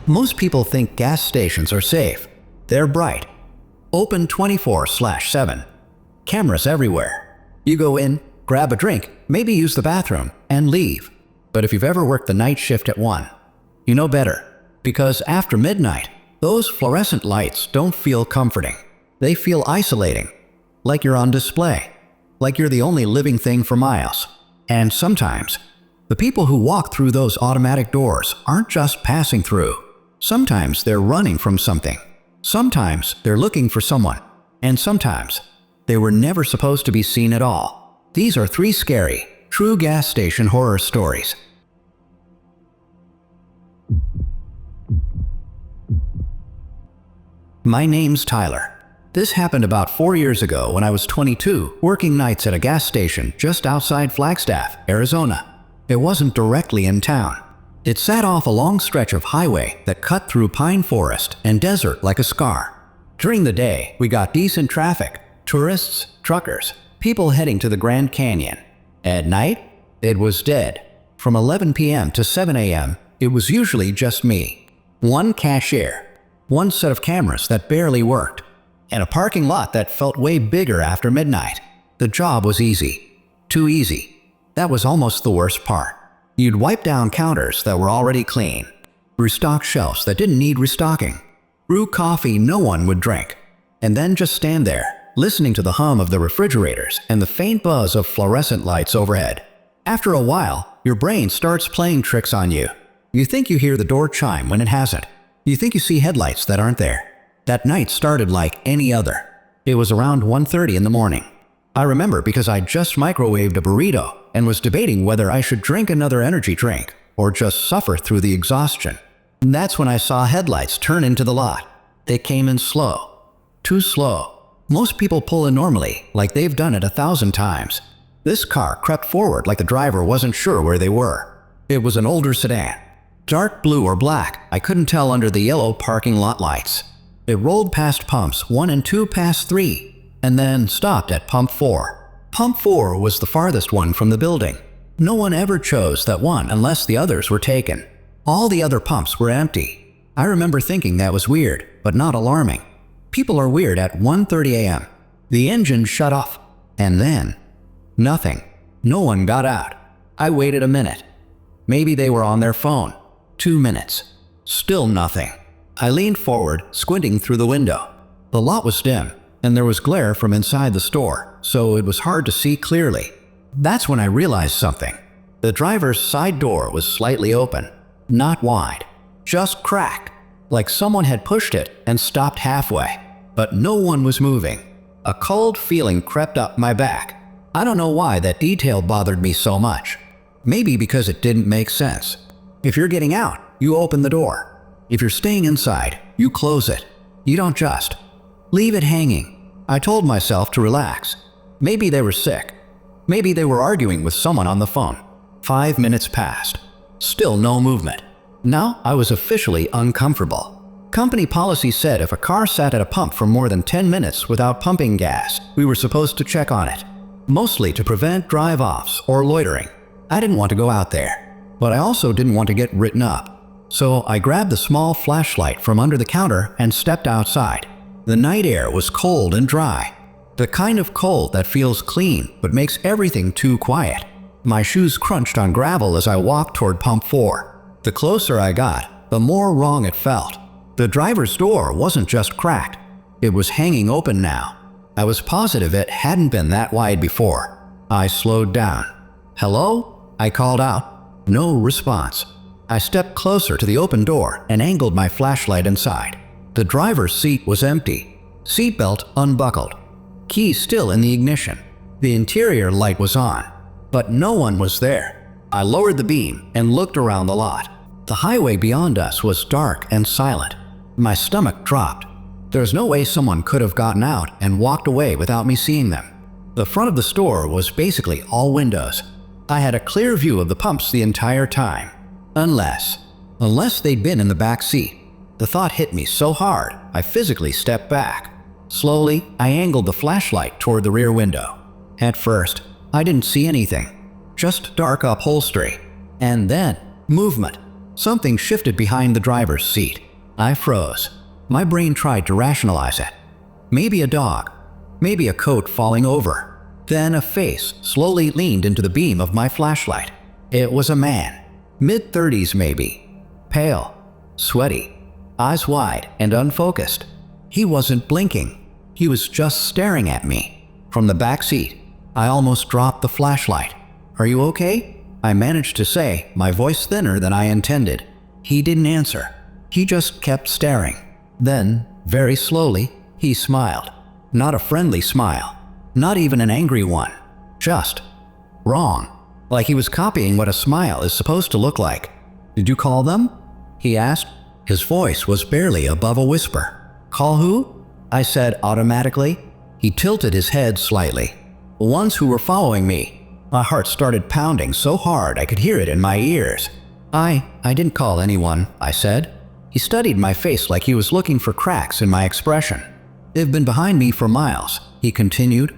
Most people think gas stations are safe. They're bright. Open 24/7. Cameras everywhere. You go in, grab a drink, maybe use the bathroom, and leave. But if you've ever worked the night shift at one, you know better. Because after midnight, those fluorescent lights don't feel comforting. They feel isolating. Like you're on display. Like you're the only living thing for miles. And sometimes, the people who walk through those automatic doors aren't just passing through. Sometimes they're running from something. Sometimes they're looking for someone. And sometimes, they were never supposed to be seen at all. These are 3 scary, true gas station horror stories. My name's Tyler. This happened about 4 years ago when I was 22, working nights at a gas station just outside Flagstaff, Arizona. It wasn't directly in town. It sat off a long stretch of highway that cut through pine forest and desert like a scar. During the day, we got decent traffic. Tourists, truckers, people heading to the Grand Canyon. At night, it was dead. From 11 p.m. to 7 a.m., it was usually just me. One cashier, one set of cameras that barely worked, and a parking lot that felt way bigger after midnight. The job was easy. Too easy. That was almost the worst part. You'd wipe down counters that were already clean, restock shelves that didn't need restocking, brew coffee no one would drink, and then just stand there, listening to the hum of the refrigerators and the faint buzz of fluorescent lights overhead. After a while, your brain starts playing tricks on you. You think you hear the door chime when it hasn't. You think you see headlights that aren't there. That night started like any other. It was around 1:30 in the morning. I remember because I just microwaved a burrito and was debating whether I should drink another energy drink or just suffer through the exhaustion. And that's when I saw headlights turn into the lot. They came in slow. Too slow. Most people pull in normally, like they've done it 1,000 times. This car crept forward like the driver wasn't sure where they were. It was an older sedan. Dark blue or black, I couldn't tell under the yellow parking lot lights. It rolled past pumps 1 and 2 past 3, and then stopped at pump 4. Pump 4 was the farthest one from the building. No one ever chose that one unless the others were taken. All the other pumps were empty. I remember thinking that was weird, but not alarming. People are weird at 1:30 a.m. The engine shut off, and then nothing. No one got out. I waited a minute. Maybe they were on their phone. 2 minutes. Still nothing. I leaned forward, squinting through the window. The lot was dim, and there was glare from inside the store, so it was hard to see clearly. That's when I realized something. The driver's side door was slightly open. Not wide. Just cracked. Like someone had pushed it and stopped halfway. But no one was moving. A cold feeling crept up my back. I don't know why that detail bothered me so much. Maybe because it didn't make sense. If you're getting out, you open the door. If you're staying inside, you close it. You don't just leave it hanging. I told myself to relax. Maybe they were sick. Maybe they were arguing with someone on the phone. 5 minutes passed. Still no movement. Now I was officially uncomfortable. Company policy said if a car sat at a pump for more than 10 minutes without pumping gas, we were supposed to check on it. Mostly to prevent drive-offs or loitering. I didn't want to go out there, but I also didn't want to get written up. So I grabbed the small flashlight from under the counter and stepped outside. The night air was cold and dry. The kind of cold that feels clean but makes everything too quiet. My shoes crunched on gravel as I walked toward pump 4. The closer I got, the more wrong it felt. The driver's door wasn't just cracked. It was hanging open now. I was positive it hadn't been that wide before. I slowed down. "Hello?" I called out. No response. I stepped closer to the open door and angled my flashlight inside. The driver's seat was empty. Seatbelt unbuckled. Key still in the ignition. The interior light was on, but no one was there. I lowered the beam and looked around the lot. The highway beyond us was dark and silent. My stomach dropped. There was no way someone could have gotten out and walked away without me seeing them. The front of the store was basically all windows. I had a clear view of the pumps the entire time. Unless they'd been in the back seat. The thought hit me so hard, I physically stepped back. Slowly, I angled the flashlight toward the rear window. At first, I didn't see anything. Just dark upholstery. And then, movement. Something shifted behind the driver's seat. I froze. My brain tried to rationalize it. Maybe a dog. Maybe a coat falling over. Then a face slowly leaned into the beam of my flashlight. It was a man. Mid-30s maybe. Pale. Sweaty. Eyes wide and unfocused. He wasn't blinking. He was just staring at me. From the back seat, I almost dropped the flashlight. "Are you okay?" I managed to say, my voice thinner than I intended. He didn't answer. He just kept staring. Then, very slowly, he smiled. Not a friendly smile. Not even an angry one. Just wrong. Like he was copying what a smile is supposed to look like. "Did you call them?" he asked. His voice was barely above a whisper. "Call who?" I said automatically. He tilted his head slightly. "The ones who were following me." My heart started pounding so hard I could hear it in my ears. I didn't call anyone," I said. He studied my face like he was looking for cracks in my expression. "They've been behind me for miles," he continued.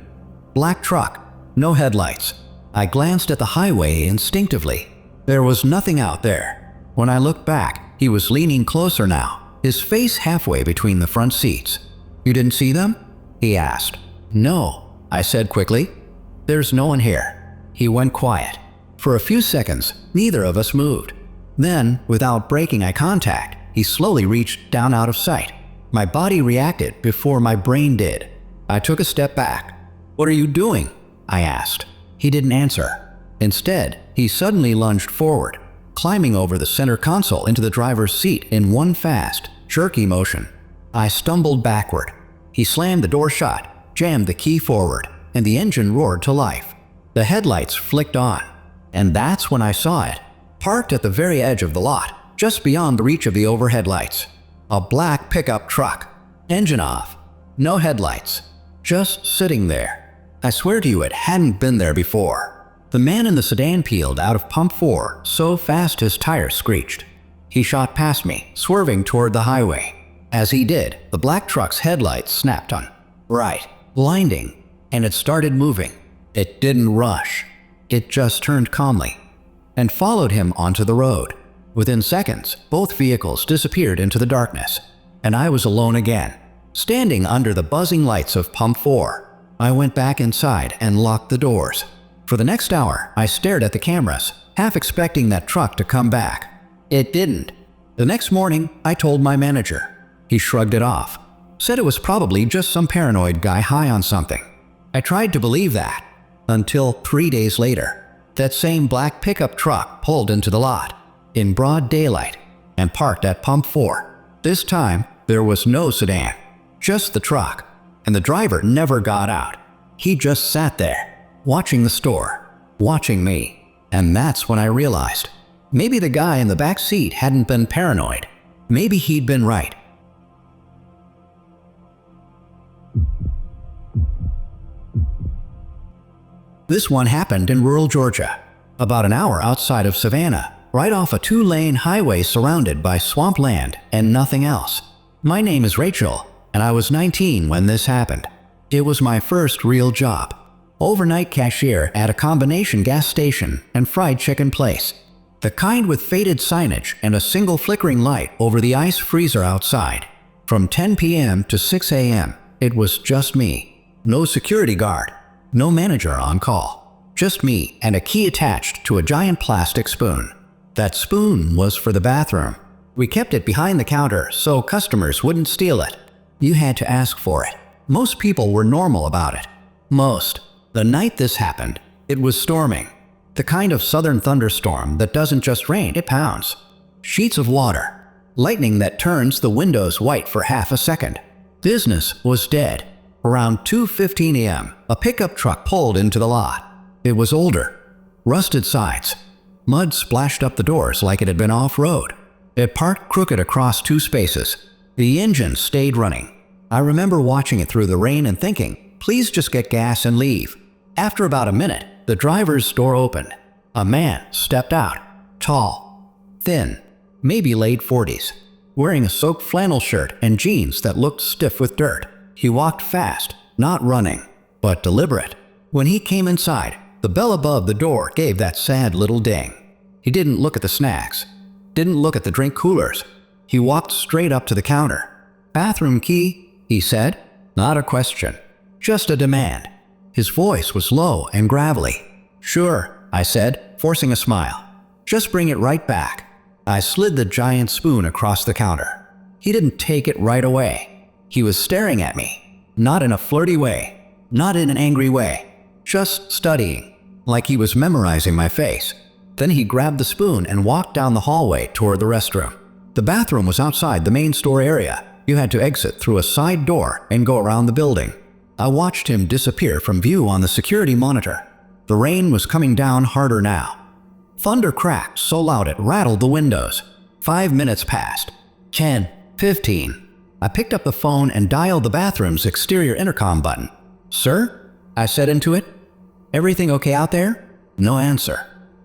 "Black truck, no headlights." I glanced at the highway instinctively. There was nothing out there. When I looked back, he was leaning closer now, his face halfway between the front seats. "You didn't see them?" he asked. "No," I said quickly. "There's no one here." He went quiet. For a few seconds, neither of us moved. Then, without breaking eye contact, he slowly reached down out of sight. My body reacted before my brain did. I took a step back. "What are you doing?" I asked. He didn't answer. Instead, he suddenly lunged forward, climbing over the center console into the driver's seat in one fast, jerky motion. I stumbled backward. He slammed the door shut, jammed the key forward, and the engine roared to life. The headlights flicked on, and that's when I saw it, parked at the very edge of the lot, just beyond the reach of the overhead lights. A black pickup truck, engine off, no headlights, just sitting there. I swear to you it hadn't been there before. The man in the sedan peeled out of pump 4 so fast his tires screeched. He shot past me, swerving toward the highway. As he did, the black truck's headlights snapped on. Right, blinding, and it started moving. It didn't rush. It just turned calmly and followed him onto the road. Within seconds, both vehicles disappeared into the darkness, and I was alone again, standing under the buzzing lights of pump 4. I went back inside and locked the doors. For the next hour, I stared at the cameras, half expecting that truck to come back. It didn't. The next morning, I told my manager. He shrugged it off, said it was probably just some paranoid guy high on something. I tried to believe that, until 3 days later. That same black pickup truck pulled into the lot, in broad daylight, and parked at pump 4. This time, there was no sedan, just the truck, and the driver never got out. He just sat there, watching the store, watching me. And that's when I realized, maybe the guy in the back seat hadn't been paranoid. Maybe he'd been right. This one happened in rural Georgia, about an hour outside of Savannah, right off a 2-lane highway surrounded by swampland and nothing else. My name is Rachel, and I was 19 when this happened. It was my first real job. Overnight cashier at a combination gas station and fried chicken place. The kind with faded signage and a single flickering light over the ice freezer outside. From 10 p.m. to 6 a.m., it was just me. No security guard. No manager on call. Just me and a key attached to a giant plastic spoon. That spoon was for the bathroom. We kept it behind the counter so customers wouldn't steal it. You had to ask for it. Most people were normal about it. Most. The night this happened, it was storming. The kind of southern thunderstorm that doesn't just rain, it pounds. Sheets of water. Lightning that turns the windows white for half a second. Business was dead. Around 2:15 a.m., a pickup truck pulled into the lot. It was older. Rusted sides. Mud splashed up the doors like it had been off-road. It parked crooked across 2 spaces. The engine stayed running. I remember watching it through the rain and thinking, please just get gas and leave. After about a minute, the driver's door opened. A man stepped out. Tall. Thin. Maybe late 40s. Wearing a soaked flannel shirt and jeans that looked stiff with dirt. He walked fast, not running, but deliberate. When he came inside, the bell above the door gave that sad little ding. He didn't look at the snacks. didn't look at the drink coolers. He walked straight up to the counter. "Bathroom key," he said. Not a question, just a demand. His voice was low and gravelly. "Sure," I said, forcing a smile. "Just bring it right back." I slid the giant spoon across the counter. He didn't take it right away. He was staring at me, not in a flirty way, not in an angry way, just studying, like he was memorizing my face. Then he grabbed the spoon and walked down the hallway toward the restroom. The bathroom was outside the main store area. You had to exit through a side door and go around the building. I watched him disappear from view on the security monitor. The rain was coming down harder now. Thunder cracked so loud it rattled the windows. 5 minutes passed. 10, 15. I picked up the phone and dialed the bathroom's exterior intercom button. "Sir?" I said into it. "Everything okay out there?" No answer.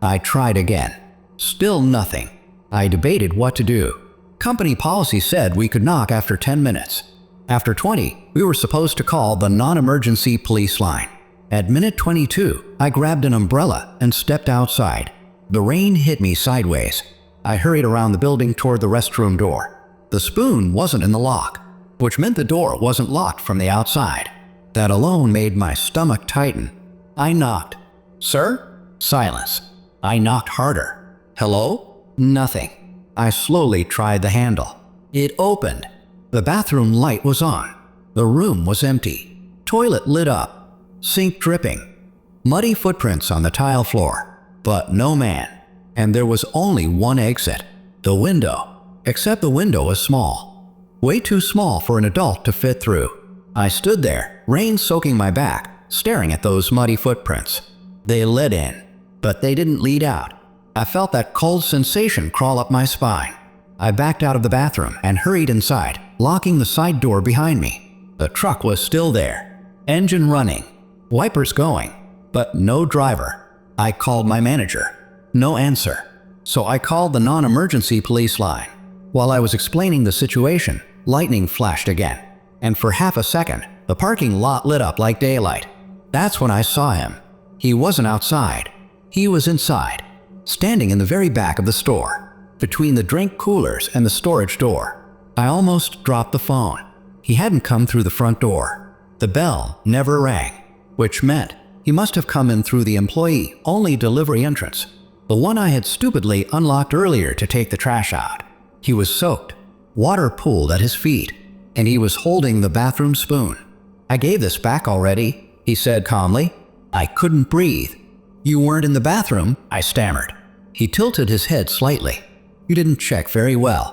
I tried again. Still nothing. I debated what to do. Company policy said we could knock after 10 minutes. After 20, we were supposed to call the non-emergency police line. At minute 22, I grabbed an umbrella and stepped outside. The rain hit me sideways. I hurried around the building toward the restroom door. The spoon wasn't in the lock, which meant the door wasn't locked from the outside. That alone made my stomach tighten. I knocked. "Sir?" Silence. I knocked harder. "Hello?" Nothing. I slowly tried the handle. It opened. The bathroom light was on. The room was empty. Toilet lit up. Sink dripping. Muddy footprints on the tile floor. But no man. And there was only one exit. The window. Except the window was small. Way too small for an adult to fit through. I stood there, rain soaking my back, staring at those muddy footprints. They led in, but they didn't lead out. I felt that cold sensation crawl up my spine. I backed out of the bathroom and hurried inside, locking the side door behind me. The truck was still there. Engine running. Wipers going. But no driver. I called my manager. No answer. So I called the non-emergency police line. While I was explaining the situation, lightning flashed again. And for half a second, the parking lot lit up like daylight. That's when I saw him. He wasn't outside. He was inside, standing in the very back of the store, between the drink coolers and the storage door. I almost dropped the phone. He hadn't come through the front door. The bell never rang, which meant he must have come in through the employee-only delivery entrance, the one I had stupidly unlocked earlier to take the trash out. He was soaked, water pooled at his feet, and he was holding the bathroom spoon. "I gave this back already," he said calmly. I couldn't breathe. "You weren't in the bathroom," I stammered. He tilted his head slightly. "You didn't check very well."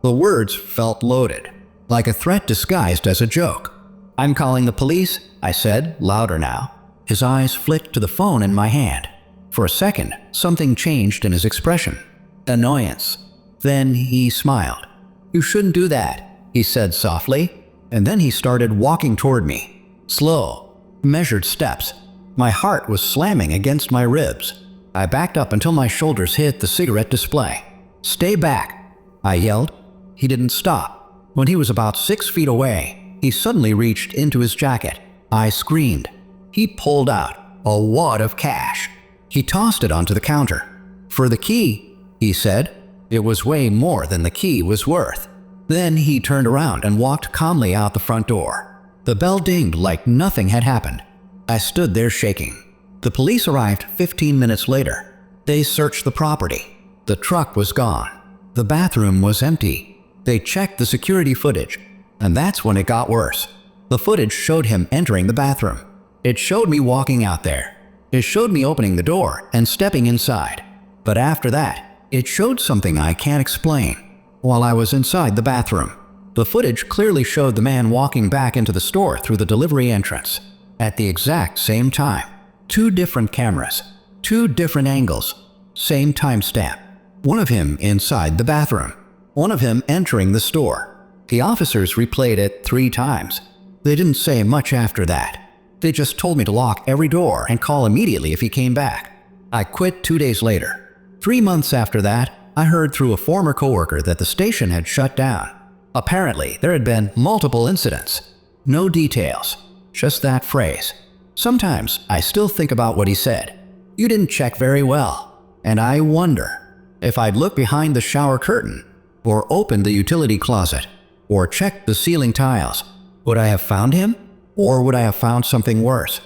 The words felt loaded, like a threat disguised as a joke. "I'm calling the police," I said, louder now. His eyes flicked to the phone in my hand. For a second, something changed in his expression. Annoyance. Then he smiled. "You shouldn't do that," he said softly. And then he started walking toward me. Slow, measured steps. My heart was slamming against my ribs. I backed up until my shoulders hit the cigarette display. "Stay back," I yelled. He didn't stop. When he was about 6 feet away, he suddenly reached into his jacket. I screamed. He pulled out a wad of cash. He tossed it onto the counter. "For the key," he said. It was way more than the key was worth. Then he turned around and walked calmly out the front door. The bell dinged like nothing had happened. I stood there shaking. The police arrived 15 minutes later. They searched the property. The truck was gone. The bathroom was empty. They checked the security footage, and that's when it got worse. The footage showed him entering the bathroom. It showed me walking out there. It showed me opening the door and stepping inside. But after that, it showed something I can't explain. While I was inside the bathroom, the footage clearly showed the man walking back into the store through the delivery entrance. At the exact same time. 2 different cameras. 2 different angles. Same timestamp. One of him inside the bathroom. One of him entering the store. The officers replayed it 3 times. They didn't say much after that. They just told me to lock every door and call immediately if he came back. I quit 2 days later. 3 months after that, I heard through a former coworker that the station had shut down. Apparently, there had been multiple incidents. No details. Just that phrase. Sometimes I still think about what he said. "You didn't check very well." And I wonder, If I'd looked behind the shower curtain, or opened the utility closet, or checked the ceiling tiles, would I have found him? Or would I have found something worse?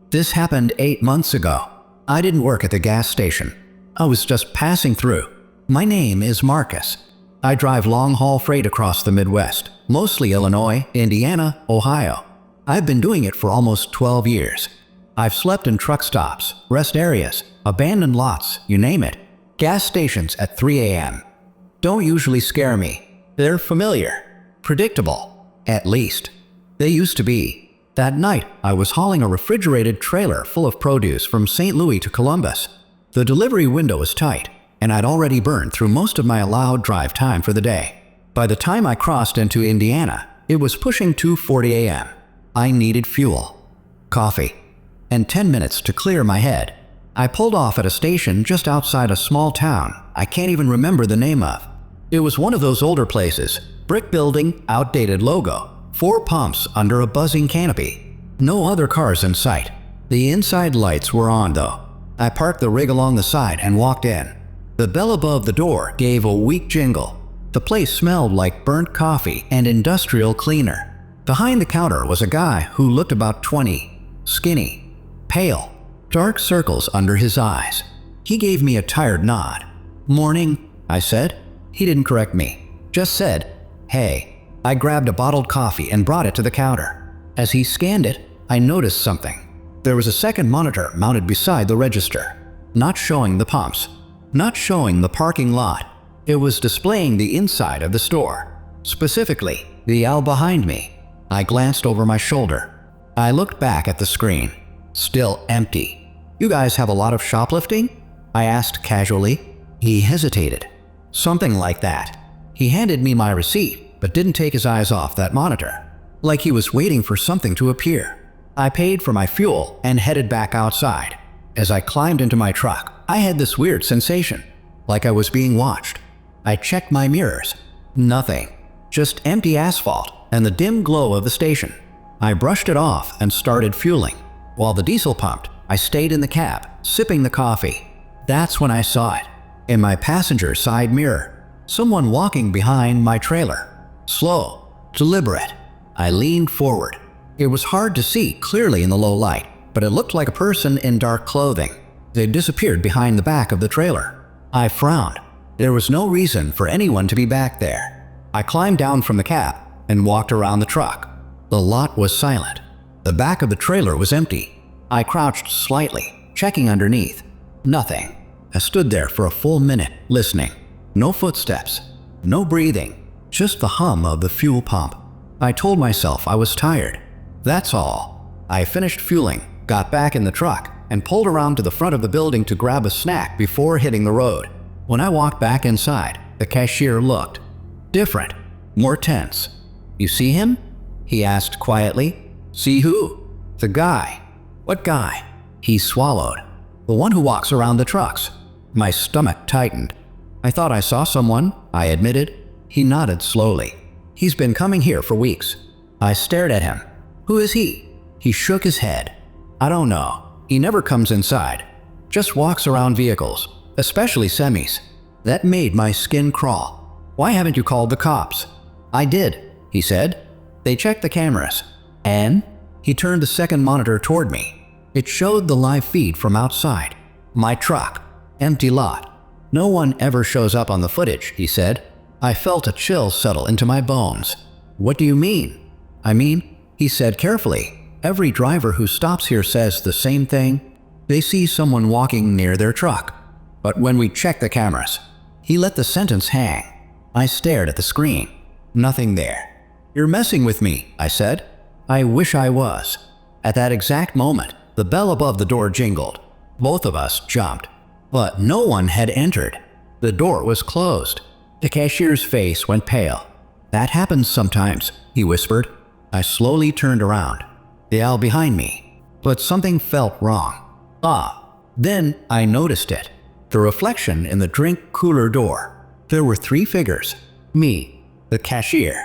This happened 8 months ago. I didn't work at the gas station. I was just passing through. My name is Marcus. I drive long-haul freight across the Midwest, mostly Illinois, Indiana, Ohio. I've been doing it for almost 12 years. I've slept in truck stops, rest areas, abandoned lots, you name it. Gas stations at 3 a.m. don't usually scare me. They're familiar, predictable, at least. They used to be. That night, I was hauling a refrigerated trailer full of produce from St. Louis to Columbus. The delivery window was tight, and I'd already burned through most of my allowed drive time for the day. By the time I crossed into Indiana, it was pushing 2:40 a.m. I needed fuel, coffee, and 10 minutes to clear my head. I pulled off at a station just outside a small town I can't even remember the name of. It was one of those older places, brick building, outdated logo, 4 pumps under a buzzing canopy. No other cars in sight. The inside lights were on though. I parked the rig along the side and walked in. The bell above the door gave a weak jingle. The place smelled like burnt coffee and industrial cleaner. Behind the counter was a guy who looked about 20, skinny, pale, dark circles under his eyes. He gave me a tired nod. "Morning," I said. He didn't correct me, just said, "Hey." I grabbed a bottled coffee and brought it to the counter. As he scanned it, I noticed something. There was a second monitor mounted beside the register, not showing the pumps, not showing the parking lot. It was displaying the inside of the store, specifically the aisle behind me. I glanced over my shoulder. I looked back at the screen. Still empty. "You guys have a lot of shoplifting?" I asked casually. He hesitated. "Something like that." He handed me my receipt, but didn't take his eyes off that monitor, like he was waiting for something to appear. I paid for my fuel and headed back outside. As I climbed into my truck, I had this weird sensation, like I was being watched. I checked my mirrors. Nothing. Just empty asphalt and the dim glow of the station. I brushed it off and started fueling. While the diesel pumped, I stayed in the cab, sipping the coffee. That's when I saw it. In my passenger side mirror, someone walking behind my trailer. Slow, deliberate. I leaned forward. It was hard to see clearly in the low light, but it looked like a person in dark clothing. They disappeared behind the back of the trailer. I frowned. There was no reason for anyone to be back there. I climbed down from the cab and walked around the truck. The lot was silent. The back of the trailer was empty. I crouched slightly, checking underneath. Nothing. I stood there for a full minute, listening. No footsteps, no breathing. Just the hum of the fuel pump. I told myself I was tired. That's all. I finished fueling, got back in the truck, and pulled around to the front of the building to grab a snack before hitting the road. When I walked back inside, the cashier looked different, more tense. "You see him?" he asked quietly. "See who?" "The guy." "What guy?" He swallowed. "The one who walks around the trucks." My stomach tightened. "I thought I saw someone," I admitted. He nodded slowly. "He's been coming here for weeks." I stared at him. "Who is he?" He shook his head. "I don't know. He never comes inside. Just walks around vehicles, especially semis." That made my skin crawl. "Why haven't you called the cops?" "I did," he said. "They checked the cameras." "And?" He turned the second monitor toward me. It showed the live feed from outside. My truck. Empty lot. "No one ever shows up on the footage," he said. I felt a chill settle into my bones. "What do you mean?" "I mean," he said carefully, "every driver who stops here says the same thing. They see someone walking near their truck. But when we check the cameras..." He let the sentence hang. I stared at the screen. Nothing there. "You're messing with me," I said. "I wish I was." At that exact moment, the bell above the door jingled. Both of us jumped. But no one had entered. The door was closed. The cashier's face went pale. "That happens sometimes," he whispered. I slowly turned around. The aisle behind me. But something felt wrong. Then I noticed it. The reflection in the drink cooler door. There were 3 figures. Me, the cashier,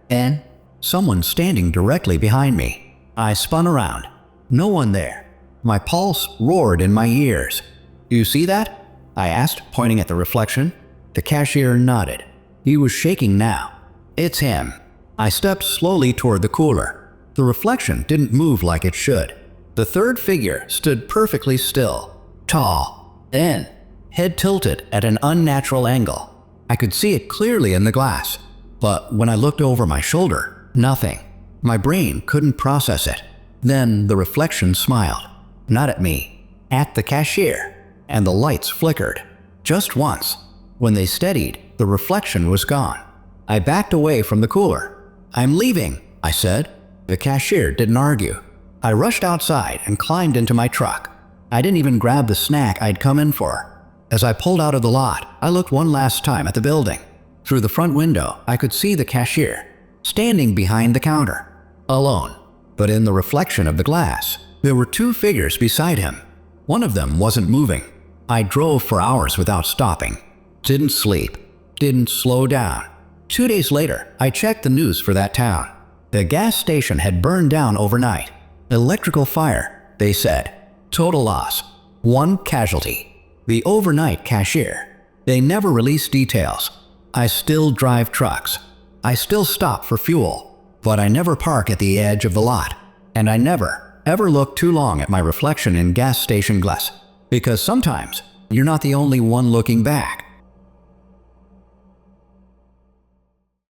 and someone standing directly behind me. I spun around. No one there. My pulse roared in my ears. "You see that?" I asked, pointing at the reflection. The cashier nodded. He was shaking now. "It's him." I stepped slowly toward the cooler. The reflection didn't move like it should. The third figure stood perfectly still, tall, thin, head tilted at an unnatural angle. I could see it clearly in the glass, but when I looked over my shoulder, nothing. My brain couldn't process it. Then the reflection smiled. Not at me, at the cashier, and the lights flickered. Just once. When they steadied, the reflection was gone. I backed away from the cooler. "I'm leaving," I said. The cashier didn't argue. I rushed outside and climbed into my truck. I didn't even grab the snack I'd come in for. As I pulled out of the lot, I looked one last time at the building. Through the front window, I could see the cashier, standing behind the counter, alone. But in the reflection of the glass, there were two figures beside him. One of them wasn't moving. I drove for hours without stopping. Didn't sleep. Didn't slow down. 2 days later, I checked the news for that town. The gas station had burned down overnight. Electrical fire, they said. Total loss. 1 casualty. The overnight cashier. They never released details. I still drive trucks. I still stop for fuel. But I never park at the edge of the lot. And I never, ever look too long at my reflection in gas station glass. Because sometimes, you're not the only one looking back.